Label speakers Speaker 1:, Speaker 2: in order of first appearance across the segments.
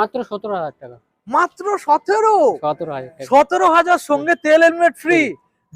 Speaker 1: মাত্র 17,000 টাকা।
Speaker 2: মাত্র 17,000
Speaker 1: 17,000
Speaker 2: সঙ্গে তেল helmet free,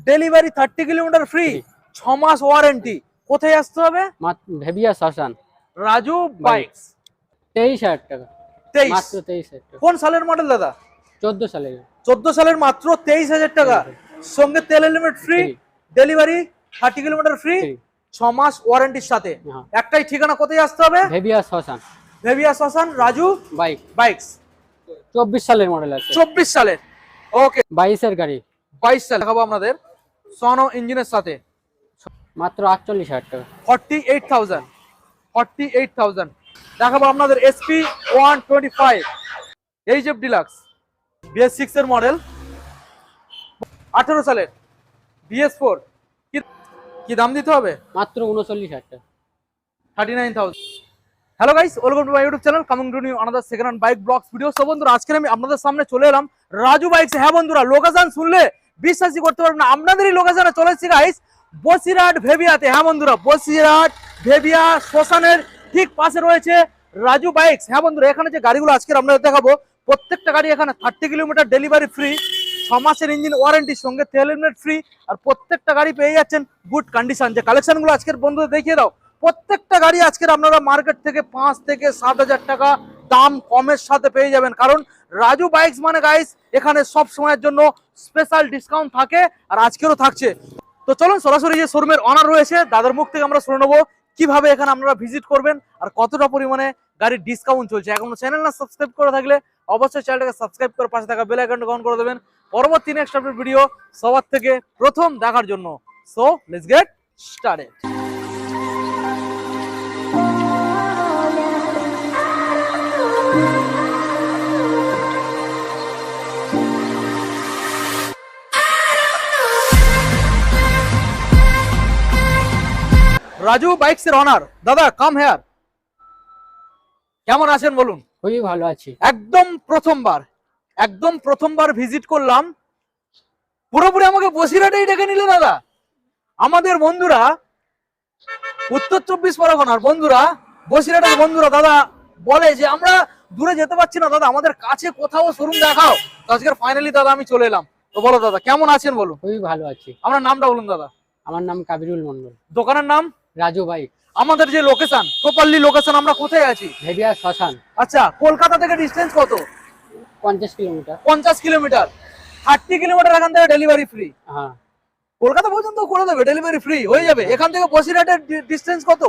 Speaker 2: delivery 30 kilometre free, 6 মাস ওয়ারেন্টি। কোথায় আসতে হবে?
Speaker 1: ভেবিয়া শ্মশান,
Speaker 2: রাজু বাইকস।
Speaker 1: 23,000 টাকা,
Speaker 2: 23
Speaker 1: মাত্র 23,000 টাকা।
Speaker 2: কোন সালের মডেল দাদা?
Speaker 1: 14 সালের।
Speaker 2: 14 সালের মাত্র 23,000 টাকা, সঙ্গে তেল helmet free, delivery 30 kilometre free, 6 মাস ওয়ারেন্টির সাথে। একটাই ঠিকানা, কোথায় আসতে হবে?
Speaker 1: ভেবিয়া শ্মশান,
Speaker 2: ভেবিয়া শ্মশান, রাজু বাইকস।
Speaker 1: 24 সালের মডেল আছে।
Speaker 2: 24 সালের, ওকে।
Speaker 1: 22 এর গাড়ি,
Speaker 2: 22 সাল দেখাবো আপনাদের, সোনো ইঞ্জিনের সাথে,
Speaker 1: মাত্র 48,000 টাকা।
Speaker 2: 48,000 দেখাবো আপনাদের। এসপি 125 এইচএফ ডিলাক্স, BS6 এর মডেল, 18 সালের, BS4। কি দাম দিতে হবে?
Speaker 1: মাত্র 39,000 টাকা,
Speaker 2: 39,000। Hello guys, welcome to my YouTube channel, coming to new another second hand bike blogs video. So বন্ধুরা, আজকে আমি আপনাদের সামনে চলে এলাম রাজু বাইকস। হ্যাঁ বন্ধুরা, লোকেশন শুনলে বিশ্বাসই করতে পারবেন না, আপনাদেরই লোকেশনে চলে এসেছি গাইস, বসিরহাট ভেবিয়াতে। হ্যাঁ বন্ধুরা, বসিরহাট ভেবিয়া শ্মশানের ঠিক পাশে রয়েছে রাজু বাইকস। হ্যাঁ বন্ধুরা, এখানে যে গাড়িগুলো আজকে আপনাদের দেখাবো, প্রত্যেকটা গাড়ি এখানে 30 কিলোমিটার ডেলিভারি ফ্রি, 6 মাসের ইঞ্জিন ওয়ারেন্টির সঙ্গে তেল হেলমেট ফ্রি, আর প্রত্যেকটা গাড়ি পেয়ে যাচ্ছেন গুড কন্ডিশন। যে কালেকশনগুলো আজকের বন্ধুদের দেখিয়ে দাও, প্রত্যেকটা গাড়ি আজকের আপনারা মার্কেট থেকে 5 থেকে 7,000 টাকা দাম কমের সাথে পেয়ে যাবেন। কারণ রাজু বাইকস মানে গাইস, এখানে সব সময়ের জন্য স্পেশাল ডিসকাউন্ট থাকে, আর আজকেরও থাকছে। তো চলুন সরাসরি যে শোরুমের অনার রয়েছে দাদার মুখ থেকে আমরা শুনে নেবো কিভাবে এখানে আপনারা ভিজিট করবেন আর কতটা পরিমাণে গাড়ির ডিসকাউন্ট চলছে। এখনো চ্যানেল না সাবস্ক্রাইব করে থাকলে অবশ্যই চ্যানেলটাকে সাবস্ক্রাইব করে পাশে থাকা বেল আইকনটা অন করে দেবেন পরবর্তী নেক্সট আপডেট ভিডিও সবার থেকে প্রথম দেখার জন্য। So let's get started. Raju bikes এর অনার দাদা, কাম হেয়ার। কেমন আছেন বলুন?
Speaker 1: খুবই ভালো আছি।
Speaker 2: একদম প্রথমবার ভিজিট করলাম, পুরোপুরি আমাকে বসিরহাটেই ডেকে নিলে দাদা। আমাদের বন্ধুরা উত্তর 24 পরগনার বন্ধুরা, বসিরহাটের বন্ধুরা দাদা বলে যে আমরা দূরে যেতে পারছি না দাদা, আমাদের কাছে কোথাও শোরুম দেখাও। তো আজকের ফাইনালি দাদা আমি চলে এলাম। তো বলো দাদা, কেমন আছেন বলুন?
Speaker 1: খুবই ভালো আছি।
Speaker 2: আপনার নামটা বলুন দাদা।
Speaker 1: আমার নাম কাবিরুল মন্ডল।
Speaker 2: দোকানের নাম?
Speaker 1: রাজু বাইক।
Speaker 2: আমাদের যে লোকেশন, প্রপারলি লোকেশন, আমরা কোথায় আছি?
Speaker 1: ভেবিয়া শ্মশান।
Speaker 2: আচ্ছা, কলকাতা থেকে ডিস্টেন্স কত?
Speaker 1: 50 কিলোমিটার।
Speaker 2: 50 কিলোমিটার, 30 কিলোমিটার এখান থেকে ডেলিভারি ফ্রি।
Speaker 1: হ্যাঁ,
Speaker 2: কলকাতা পর্যন্ত করে দেবে, ডেলিভারি ফ্রি হয়ে যাবে। এখান থেকে বসিরহাটের ডিস্টেন্স কত?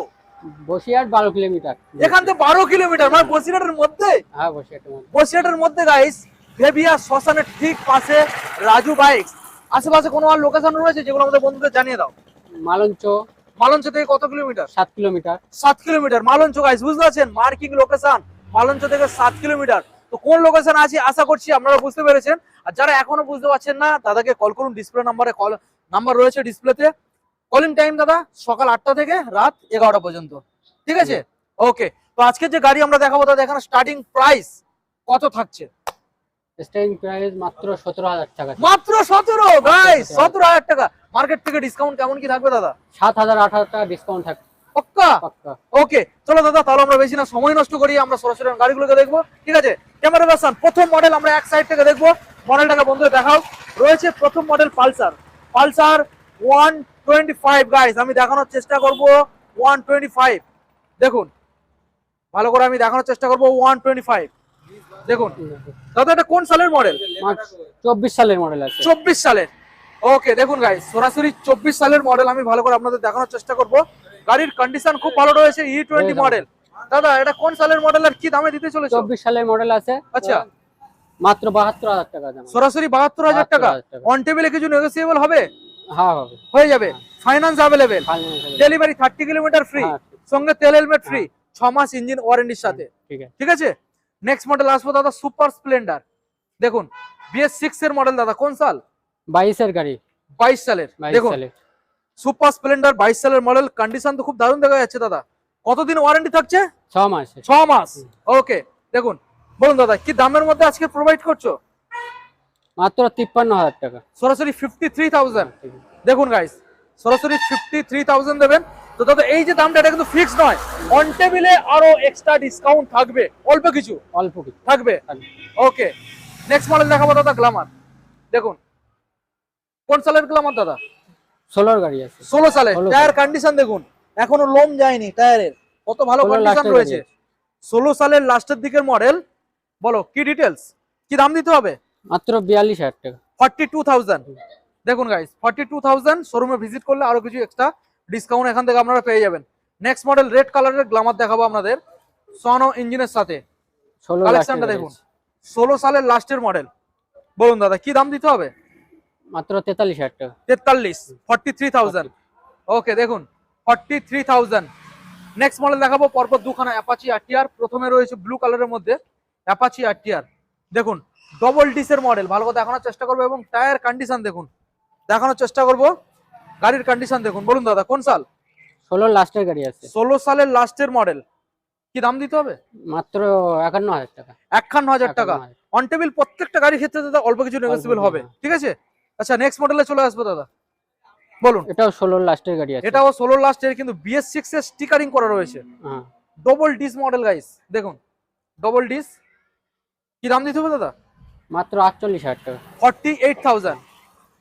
Speaker 1: বসিরহাট 12 কিলোমিটার।
Speaker 2: এখান থেকে 12 কিলোমিটার, মানে বসিরহাটের মধ্যে।
Speaker 1: হ্যাঁ,
Speaker 2: বসিরহাটের মধ্যে গাইস, ভেবিয়া শ্মশানের ঠিক পাশে রাজু বাইকস। আশেপাশে কোনো আর লোকেশন রয়েছে যেগুলো আমাদের বন্ধুদের জানিয়ে দাও। মালঞ্চ থেকে কত কিলোমিটার?
Speaker 1: 7 কিলোমিটার।
Speaker 2: 7 কিলোমিটার মালঞ্চ গাইস, বুঝতে পারছেন? মার্কিং লোকেশন মালঞ্চ থেকে 7 কিলোমিটার। তো কোন লোকেশন আছে আশা করছি আপনারা বুঝতে পেরেছেন। আর যারা এখনো বুঝতে পারছেন না, দাদাকে কল করুন, ডিসপ্লে নাম্বার রয়েছে ডিসপ্লেতে। কলিং টাইম দাদা সকাল 8টা থেকে রাত 11টা পর্যন্ত, ঠিক আছে? ওকে, তো আজকে যে গাড়ি আমরা দেখাবো দাদা, এখানে স্টার্টিং প্রাইস কত থাকছে?
Speaker 1: স্টার্টিং প্রাইস মাত্র 17,000 টাকা।
Speaker 2: মাত্র 17 গাইস, 17,000 টাকা। মার্কেট থেকে ডিসকাউন্ট কেমন কি থাকবে দাদা?
Speaker 1: 7,000-8,000 টাকা ডিসকাউন্ট থাকবে।
Speaker 2: পাক্কা? ওকে, চলো দাদা, তাহলে আমরা বেশি না সময় নষ্ট করি, আমরা সরাসরি গাড়িগুলোকে দেখবো, ঠিক আছে? ক্যামেরা ভার্সন প্রথম মডেল আমরা এক সাইড থেকে দেখবো। মডেলটাকে বন্ধুদের দেখাও। রয়েছে প্রথম মডেল পালসার 125 গাইস। আমি দেখানোর চেষ্টা করব 125। দেখুন ভালো করে, আমি দেখানোর চেষ্টা করব 125। দেখুন দাদা, এটা কোন সালের মডেল?
Speaker 1: 24 সালের মডেল আছে।
Speaker 2: 24 সালের, ওকে। দেখুন গাইস, সরাসরি 24 সালের মডেল আমি ভালো করে আপনাদের দেখানোর চেষ্টা করব। গাড়ির কন্ডিশন খুব ভালো রয়েছে, E20 মডেল। দাদা, এটা কোন সালের মডেল আর কি দামে দিতে চলেছে?
Speaker 1: 24 সালের মডেল আছে।
Speaker 2: আচ্ছা,
Speaker 1: মাত্র 72,000 টাকা দাম।
Speaker 2: সরাসরি 72,000 টাকা। অন টেবিলে কিছু নেগোসিয়েবল হবে?
Speaker 1: হ্যাঁ, হবে,
Speaker 2: হয়ে যাবে। Finance available, delivery 30 kilometre free, সঙ্গে তেল হেলমেট ফ্রি, 6 মাস ইঞ্জিন ওয়ারেন্টির সাথে, ঠিক আছে? নেক্সট মডেল আসবো দাদা, সুপার স্প্লেন্ডার। দেখুন BS6 এর মডেল দাদা, কোন সাল?
Speaker 1: 22 এর গাড়ি।
Speaker 2: 22 সালের। দেখুন সুপার স্প্লেন্ডার 22 সালের মডেল। কন্ডিশন তো খুব দারুণ দেখা যাচ্ছে দাদা। কতদিন ওয়ারেন্টি থাকছে?
Speaker 1: 6 মাস।
Speaker 2: 6 মাস, ওকে। দেখুন বলুন দাদা, কি দামের মধ্যে আজকে প্রোভাইড করছো?
Speaker 1: মাত্র 53,000 টাকা,
Speaker 2: সরাসরি 53,000। দেখুন গাইস, সরাসরি 53,000 দেবেন। তো দাদা এই যে দামটা এটা কিন্তু ফিক্স নয়, অন টেবিলে আরো এক্সট্রা ডিসকাউন্ট থাকবে, অল্প কিছু
Speaker 1: অল্প কিছু
Speaker 2: থাকবে।
Speaker 1: থাকবে।
Speaker 2: ওকে, নেক্সট মডেল দেখাবো দাদা গ্ল্যামার। দেখুন কোন সালের গ্ল্যামার দাদা?
Speaker 1: 16 গাড়ি আছে।
Speaker 2: 16 সালে।
Speaker 1: 16
Speaker 2: টায়ার কন্ডিশন দেখুন, এখনো লোম যায়নি টায়ারের, কত ভালো
Speaker 1: 16
Speaker 2: কন্ডিশন
Speaker 1: লাস্টের
Speaker 2: রয়েছে।
Speaker 1: গাড়ি
Speaker 2: 16 সালের লাস্টের দিকের মডেল। বলো কি ডিটেলস, কি দাম দিতে হবে?
Speaker 1: মাত্র 42,000 টাকা।
Speaker 2: 42,000। দেখুন গাইস 42,000, শোরুমে ভিজিট করলে আরো কিছু এক্সট্রা ডিসকাউন্ট এখান থেকে আপনারা পেয়ে যাবেন। নেক্সট মডেল রেড কালারের গ্ল্যামার দেখাবো আপনাদের, সনো ইঞ্জিনের সাথে।
Speaker 1: 16
Speaker 2: কালেকশনটা
Speaker 1: লাস্টের
Speaker 2: দেখুন, 16 সালের লাস্টের মডেল। বলুন দাদা কি দাম দিতে হবে?
Speaker 1: মাত্র 43,000 টাকা।
Speaker 2: 43, 43,000। ওকে দেখুন 43,000। নেক্সট মডেল দেখাবো পরপর দুখানা অ্যাপাচি আরটিআর। প্রথমে রয়েছে ব্লু কালারের মধ্যে অ্যাপাচি আরটিআর। দেখুন ডবল ডিসের মডেল, ভালো করে দেখানোর চেষ্টা করবো এবং টায়ার কন্ডিশন দেখুন, দেখানোর চেষ্টা করব। গাড়ির কন্ডিশন দেখুন। বলুন দাদা কোন সাল?
Speaker 1: 16 লাস্টের গাড়ি আছে।
Speaker 2: 16 সালের লাস্টের মডেল। কি দাম দিতে হবে?
Speaker 1: মাত্র 51,000 টাকা।
Speaker 2: 51,000 টাকা।
Speaker 1: 51,000
Speaker 2: অন টেবিল প্রত্যেকটা গাড়ির ক্ষেত্রে দাদা অল্প কিছু নেগোসিয়েবল হবে, ঠিক আছে? আচ্ছা নেক্সট মডেলে চলে আসবো দাদা, বলুন।
Speaker 1: এটাও 16 লাস্টের গাড়ি আছে।
Speaker 2: এটাও 16 লাস্টের, কিন্তু BS6 এর স্টিকারিং করা রয়েছে।
Speaker 1: হ্যাঁ
Speaker 2: ডবল ডিস মডেল গাইস, দেখুন ডবল ডিস। কি দাম দিতে হবে দাদা?
Speaker 1: মাত্র 48,000 টাকা।
Speaker 2: 48,000।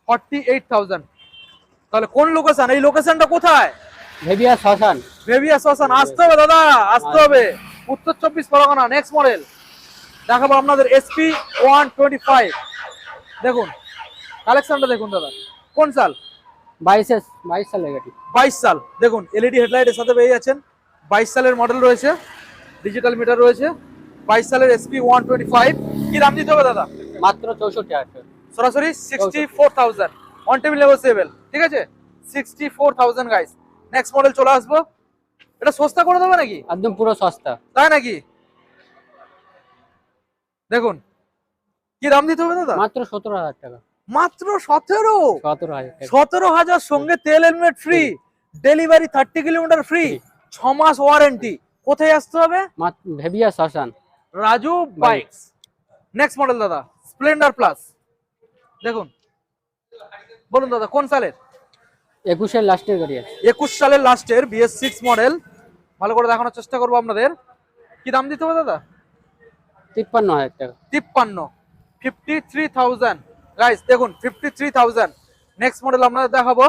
Speaker 2: 48,000। তাহলে কোন লোকেশন, এই লোকেশনটা কোথায়?
Speaker 1: ভেবিয়া শ্মশান।
Speaker 2: ভেবিয়া শ্মশান। আসতে হবে দাদা, আসতে হবে, উত্তর 24 পরগনা। নেক্সট মডেল দেখাবো আপনাদের SP 125। দেখুন কালেকশনটা দেখুন দাদা, কোন সাল?
Speaker 1: 22 সালের গাড়ি।
Speaker 2: 22 সাল। দেখুন এলইডি হেডলাইটের সাথে পেয়ে যাচ্ছেন। 22 সালের মডেল রয়েছে, ডিজিটাল মিটার রয়েছে। 22 সালের SP 125। কি দাম দিতে হবে দাদা?
Speaker 1: মাত্র 64,000 টাকা।
Speaker 2: সরাসরি 64,000, অন টেবিল নেগোসিয়েবল, ঠিক আছে? 64,000 গাইস। নেক্সট মডেল চলে আসবো, এটা সস্তা করে দেবে নাকি?
Speaker 1: একদম পুরো সস্তা।
Speaker 2: তাই নাকি? দেখুন কি দাম দিতে হবে দাদা?
Speaker 1: মাত্র 17,000 টাকা।
Speaker 2: মাত্র 17।
Speaker 1: 17,000 টাকা।
Speaker 2: 17,000 সঙ্গে তেল helmet free, delivery 30 kilometre free, 6 মাস ওয়ারেন্টি। কোথায় আসতে হবে?
Speaker 1: ভেবিয়া শ্মশান।
Speaker 2: রাজু বাইকস। নেক্সট মডেল দাদা স্প্লেন্ডার প্লাস। দেখুন বলুন দাদা কোন সালের?
Speaker 1: 21 এর লাস্টের গাড়ি আছে।
Speaker 2: 21 সালের লাস্টের BS6 মডেল। ভালো করে দেখানোর চেষ্টা করবো আপনাদের। কি দাম দিতে হবে দাদা?
Speaker 1: 53,000 টাকা।
Speaker 2: 53, 53,000 গাইস। দেখুন 53,000। নেক্সট মডেল আপনাদের দেখাবো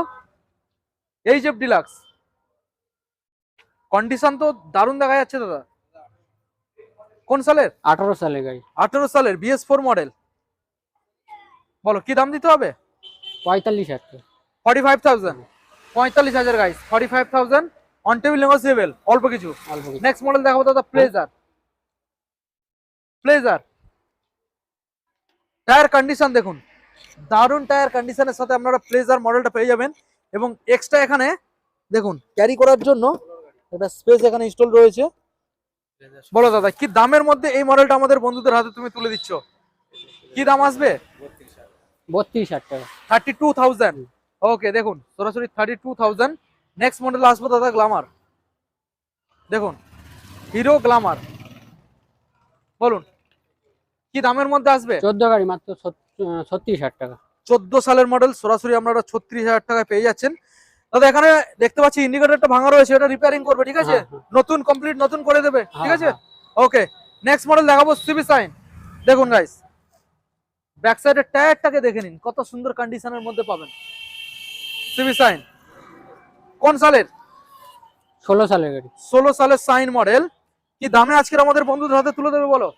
Speaker 2: HF ডিলাক্স। কন্ডিশন তো দারুণ দেখা যাচ্ছে দাদা। কোন সালের?
Speaker 1: 18 সালের গাড়ি।
Speaker 2: 18 সালের BS4 মডেল। বলো কি দাম দিতে হবে?
Speaker 1: 45,000 টাকা।
Speaker 2: 45,000। 45,000 গাইস, 45,000, অন টেবিল নেগোসিয়েবল, অল্প কিছু।
Speaker 1: অল্প কিছু।
Speaker 2: নেক্সট মডেল দেখাবো দাদা প্লেজার। প্লেজার টায়ার কন্ডিশন দেখুন, দারুণ টায়ার কন্ডিশনের সাথে আপনারা প্লেজার মডেলটা পেয়ে যাবেন। এবং এক্সট্রা এখানে দেখুন ক্যারি করার জন্য একটা স্পেস এখানে ইনস্টল রয়েছে। বলো দাদা কি দামের মধ্যে এই মডেলটা আমাদের বন্ধুদের হাতে তুমি তুলে দিচ্ছ? কি দাম আসবে?
Speaker 1: 32,000 টাকা।
Speaker 2: 32,000। ওকে দেখুন সরাসরি 32,000। নেক্সট মডেল আসবো দাদা গ্ল্যামার। দেখুন হিরো গ্ল্যামার। বলুন কি দামের মধ্যে আসবে?
Speaker 1: 14 গাড়ি মাত্র 36,000 টাকা।
Speaker 2: 14 সালের মডেল, সরাসরি আপনারা 36,000 টাকায় পেয়ে যাচ্ছেন। দাদা এখানে দেখতে পাচ্ছি ইন্ডিকেটরটা ভাঙা রয়েছে, এটা রিপেয়ারিং করবে, ঠিক আছে?
Speaker 1: হ্যাঁ, হ্যাঁ।
Speaker 2: নতুন কমপ্লিট নতুন করে দেবে, ঠিক
Speaker 1: হ্যাঁ,
Speaker 2: আছে?
Speaker 1: হ্যাঁ।
Speaker 2: ওকে নেক্সট মডেল দেখাবো সিবি সাইন। দেখুন গাইস ব্যাক সাইডের টায়ারটাকে দেখে নিন, কত সুন্দর কন্ডিশনের মধ্যে পাবেন সিবি সাইন। কোন সালের?
Speaker 1: 16 সালের গাড়ি।
Speaker 2: 16 সালের সাইন মডেল। কি দামে আজকের আমাদের বন্ধুদের হাতে তুলে দেবে বলো?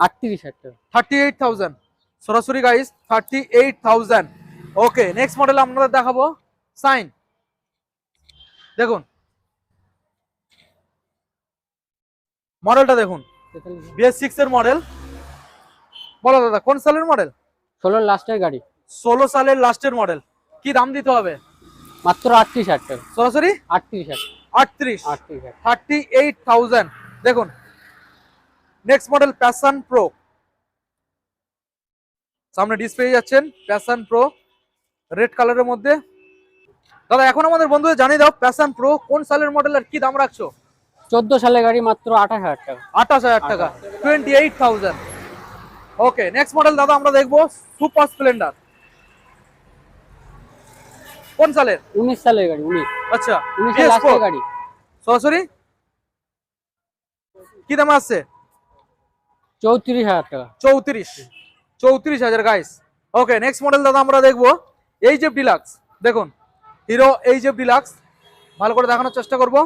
Speaker 1: 38,000 টাকা।
Speaker 2: 38,000। সরাসরি গাইস 38,000। ওকে নেক্সট মডেল আপনাদের দেখাবো সাইন। দেখুন মডেলটা দেখুন, BS6 এর মডেল। বলো দাদা কোন সালের মডেল?
Speaker 1: 16 লাস্টের গাড়ি।
Speaker 2: 16 সালের লাস্টের মডেল। কি দাম দিতে হবে?
Speaker 1: মাত্র 38,000 টাকা।
Speaker 2: সরাসরি
Speaker 1: 38,000।
Speaker 2: 38,
Speaker 1: 38,000।
Speaker 2: 38,000। দেখুন নেক্সট মডেল প্যাশন প্রো। সামনে ডিসপ্লে যাচ্ছেন প্যাশন প্রো রেড কালারের মধ্যে। দাদা এখন আমাদের বন্ধুদের জানিয়ে দাও প্যাশন প্রো কোন সালের মডেল আর কি দাম রাখছো?
Speaker 1: 14 সালের গাড়ি মাত্র 28,000 টাকা।
Speaker 2: 28,000 টাকা। 28,000। ওকে নেক্সট মডেল দাদা আমরা দেখবো সুপার স্প্লেন্ডার। কোন সালের?
Speaker 1: 19 সালের গাড়ি। 19।
Speaker 2: আচ্ছা
Speaker 1: 19 লাস্টের গাড়ি
Speaker 2: সরাসরি কি দাম আসছে?
Speaker 1: 34,000 টাকা।
Speaker 2: 34,000 গাইস। ওকে, নেক্সট মডেল দাদা আমরা দেখবো এইচএফ ডিলাক্স। দেখুন হিরো এইচএফ ডিলাক্স, ভালো করে দেখানোর চেষ্টা করব।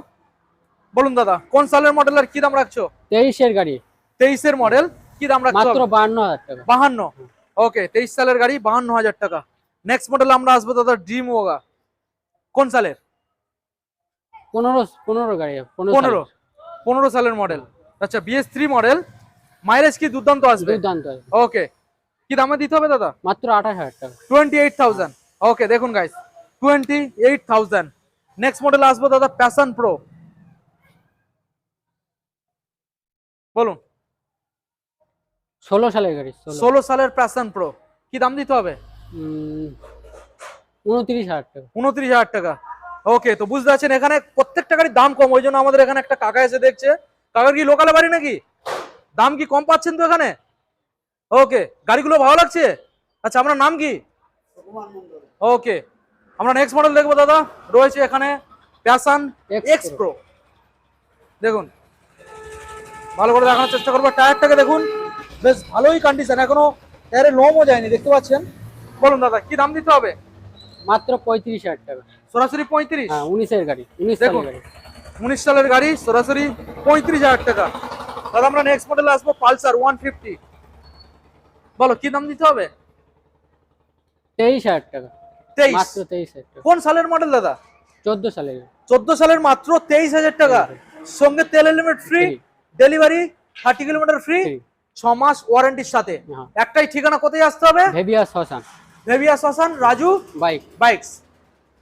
Speaker 2: বলুন দাদা কোন সালের মডেল আর কি দাম রাখছো?
Speaker 1: 23-এর গাড়ি
Speaker 2: 23 এর মডেল, কি দাম রাখছো?
Speaker 1: মাত্র 52,000 টাকা।
Speaker 2: 52। ওকে, 23 সালের গাড়ি 52,000 টাকা। নেক্সট মডেল আমরা আসবো দাদা ড্রিম ওগা, কোন সালের?
Speaker 1: 15 গাড়ি
Speaker 2: 15 সালের মডেল। আচ্ছা BS3 মডেল, মাইলেজ কি দুর্দান্ত আসবে?
Speaker 1: দুর্দান্ত আছে।
Speaker 2: ওকে, কি দামে দিতে হবে দাদা?
Speaker 1: মাত্র 28,000 টাকা।
Speaker 2: 28,000। ওকে দেখুন গাইস 28,000। নেক্সট মডেল আসবো দাদা প্যাশন প্রো, বলুন।
Speaker 1: 16 সালের গাড়ি
Speaker 2: 16 সালের প্যাশন প্রো, কি দাম দিতে হবে?
Speaker 1: 29,000 টাকা।
Speaker 2: 29,000 টাকা। ওকে, তো বুঝতে পারছেন এখানে প্রত্যেকটা গাড়ির দাম কম, ওই জন্য আমাদের এখানে একটা কাকা এসে দেখছে। কাকার কি লোকালে বাড়ি নাকি? দাম কি কম পাচ্ছেন তো এখানে? ওকে, গাড়িগুলো ভালো লাগছে? আচ্ছা আপনার নাম কি? ওকে, আমরা নেক্সট মডেল দেখবো দাদা, রয়েছে এখানে প্যাশন এক্স প্রো। দেখুন ভালো করে দেখানোর চেষ্টা করবো, টায়ারটাকে দেখুন বেশ ভালোই কন্ডিশন, এখনো টায়ারে লোমও যায়নি, দেখতে পাচ্ছেন। বলুন দাদা কি দাম দিতে হবে?
Speaker 1: মাত্র 35,000 টাকা।
Speaker 2: সরাসরি 35।
Speaker 1: হ্যাঁ 19-এর গাড়ি 19
Speaker 2: দেখুন
Speaker 1: সালের গাড়ি
Speaker 2: 19 সালের গাড়ি, সরাসরি 35,000 টাকা। দাদা আমরা নেক্সট মডেল আসবো পালসার 150, বলো কি দাম দিতে হবে?
Speaker 1: 23,000 টাকা।
Speaker 2: 23।
Speaker 1: মাত্র 23,000 টাকা।
Speaker 2: কোন সালের মডেল দাদা?
Speaker 1: 14 সালের গাড়ি।
Speaker 2: 14 সালের মাত্র 23,000 টাকা, সঙ্গে তেল helmet free,
Speaker 1: Free।
Speaker 2: Delivery 30 kilometre free,
Speaker 1: Free।
Speaker 2: 6 মাস ওয়ারেন্টির সাথে।
Speaker 1: হ্যাঁ।
Speaker 2: একটাই ঠিকানা, কোথায় আসতে হবে?
Speaker 1: ভেবিয়া শ্মশান
Speaker 2: ভেবিয়া শ্মশান, Raju
Speaker 1: bike
Speaker 2: bikes.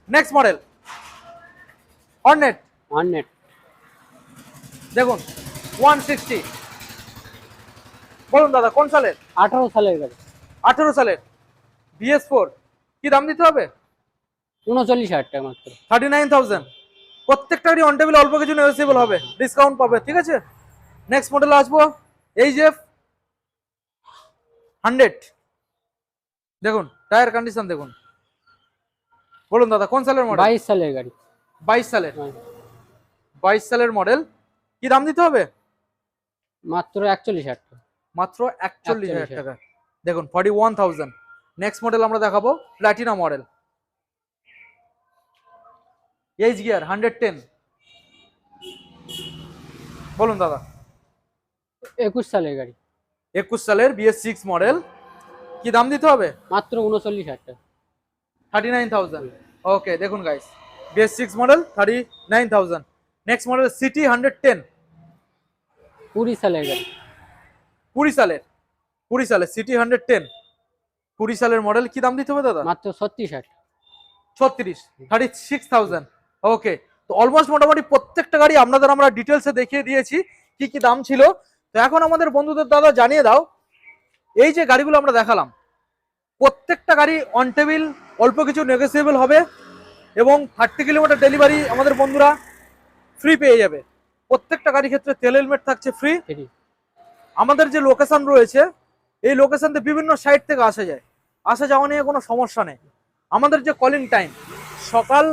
Speaker 2: Next model Hornet,
Speaker 1: 100
Speaker 2: দেখুন 160। বলুন দাদা কোন সালের?
Speaker 1: 18 সালের গাড়ি
Speaker 2: 18 সালের BS4, কি দাম দিতে হবে?
Speaker 1: 39,000 টাকা মাত্র।
Speaker 2: 39,000। প্রত্যেকটারই অন টেবিল অল্প কিছু নেগোসিয়েবল হবে, ডিসকাউন্ট পাবে, ঠিক আছে। নেক্সট মডেল আসবো এইচএফ 100। দেখুন টায়ার কন্ডিশন দেখুন। বলুন দাদা কোন সালের মডেল?
Speaker 1: 22 সালের গাড়ি
Speaker 2: 22 সালের।
Speaker 1: হ্যাঁ,
Speaker 2: 22 সালের মডেল, কি দাম দিতে হবে?
Speaker 1: মাত্র 41,000 টাকা।
Speaker 2: মাত্র 41,000 টাকা। দেখুন 41,000। নেক্সট মডেল আমরা দেখাবো প্ল্যাটিনা মডেল, এইচ গিয়ার 110। বলুন দাদা
Speaker 1: 21 সালের গাড়ি
Speaker 2: 21 সালের BS6 মডেল, কি দাম দিতে হবে?
Speaker 1: মাত্র 39,000 টাকা।
Speaker 2: 39,000। ওকে দেখুন guys BS6 model 39,000। Next model city 110,
Speaker 1: 20 সালের গাড়ি
Speaker 2: 20 সালের সিটি 110, 20 সালের মডেল, কি দাম দিতে হবে দাদা?
Speaker 1: মাত্র 36,000 টাকা।
Speaker 2: 36,000। ওকে, তো অলমোস্ট মোটামুটি প্রত্যেকটা গাড়ি আপনাদের আমরা ডিটেলসে দেখিয়ে দিয়েছি কি কি দাম ছিল। তো এখন আমাদের বন্ধুদের দাদা জানিয়ে দাও, এই যে গাড়িগুলো আমরা দেখালাম প্রত্যেকটা গাড়ি অন টেবিল, অল্প কিছু নেগোসিয়েবল হবে এবং 30 কিলোমিটার ডেলিভারি আমাদের বন্ধুরা ফ্রি পেয়ে যাবে। প্রত্যেকটা গাড়ির ক্ষেত্রে তেল হেলমেট থাকছে ফ্রি।
Speaker 1: Free।
Speaker 2: আমাদের যে লোকেশন রয়েছে এই লোকেশনতে বিভিন্ন সাইট থেকে আসা যায়, আসা যাওয়া নিয়ে কোনো সমস্যা নেই। আমাদের যে কলিং টাইম সকাল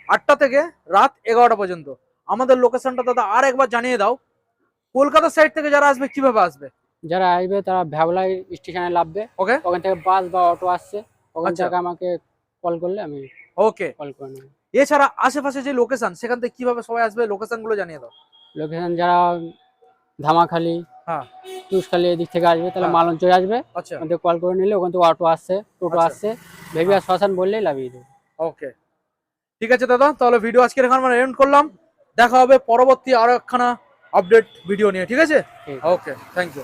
Speaker 2: 8টা থেকে রাত 11টা পর্যন্ত। আমাদের লোকেশনটা দাদা আর একবার জানিয়ে দাও, কলকাতা সাইড থেকে যারা আসবে কিভাবে আসবে?
Speaker 1: যারা আসবে তারা ভ্যাবলা স্টেশনে নামবে,
Speaker 2: ওকে,
Speaker 1: ওখান থেকে বাস বা অটো আসছে, ওখান
Speaker 2: আচ্ছা।
Speaker 1: থেকে আমাকে কল করলে আমি
Speaker 2: ওকে,
Speaker 1: কল করে নেব।
Speaker 2: এছাড়া আশেপাশে যে লোকেশন সেখান থেকে কিভাবে সবাই আসবে লোকেশন গুলো জানিয়ে দাও।
Speaker 1: লোকেশন যারা ধামাখালি
Speaker 2: হ্যাঁ
Speaker 1: তুষখালি এদিক থেকে আসবে তাহলে
Speaker 2: হ্যাঁ।
Speaker 1: মালঞ্চ চলে আসবে,
Speaker 2: আচ্ছা
Speaker 1: ওখান থেকে কল করে নিলে ওখান থেকে অটো আসছে, টোটো
Speaker 2: আচ্ছা।
Speaker 1: আসছে, ভেবিয়া শ্মশান বললেই লাভিয়ে দেবে।
Speaker 2: ওকে ঠিক আছে দাদা, তাহলে ভিডিও আজকের এখানে আমরা এন্ড করলাম। দেখা হবে পরবর্তী আরো একখানা আপডেট ভিডিও নিয়ে, ঠিক আছে?
Speaker 1: ঠিক।
Speaker 2: ওকে, থ্যাংক ইউ।